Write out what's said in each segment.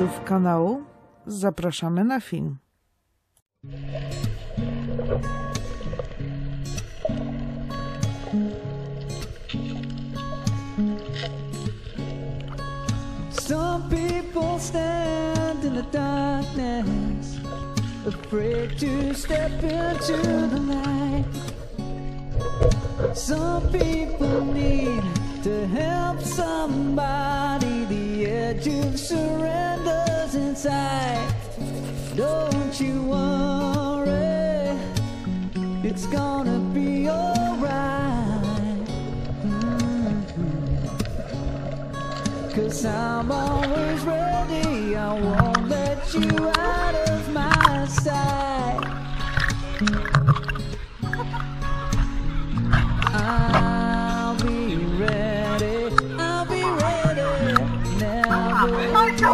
widzów kanału zapraszamy na film. Some people stand in the darkness, afraid to step into the light. Some people need to help somebody, the edge of surrender's inside. Don't you worry, it's gonna be alright. 'Cause I'm always ready, I won't let you out of my sight. I'll be ready, never fear, don't you fear, I'll be ready,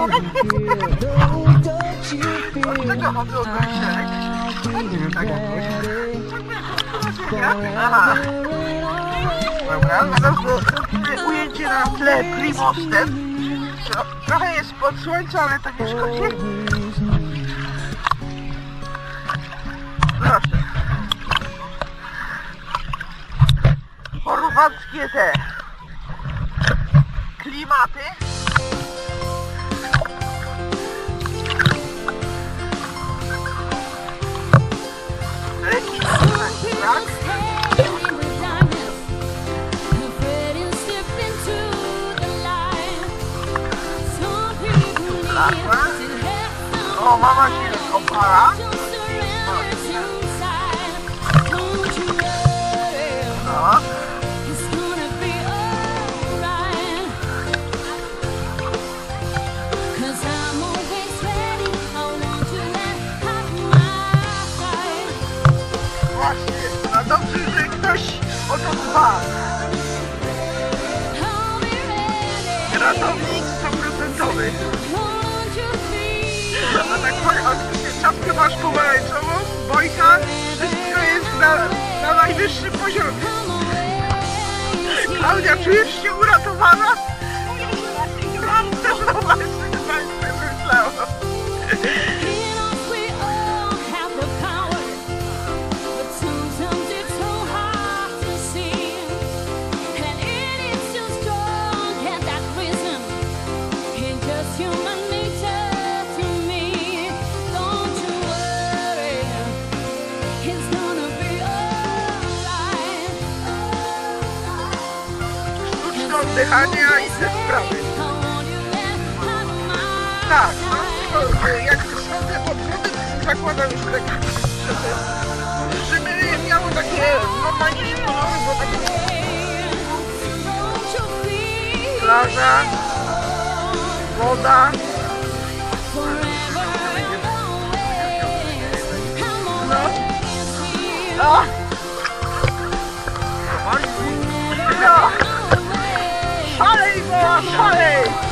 Dobra, ujęcie na tle Primošten. Trochę jest pod słońce, ale to nie szkodzi. Proszę. Chorwackie te klimaty. Leki, tak? O, mama się opala. No. Właśnie, no dobrze, że ktoś o to dba. Ratownik 100%. No tak powiem, oczywiście czapkę masz pomarańczową, bojka, wszystko jest na najwyższym poziomie. Klaudia, czujesz się uratowana? Mam też na właśnie myślałam. Oddychania i te sprawy. Tak, no tylko jak schodzę pod wodę, to zakładam już tak, żeby miało takie normalnie kolory, bo takie plaża, woda. No. No. No. Szalej, woła, szalej!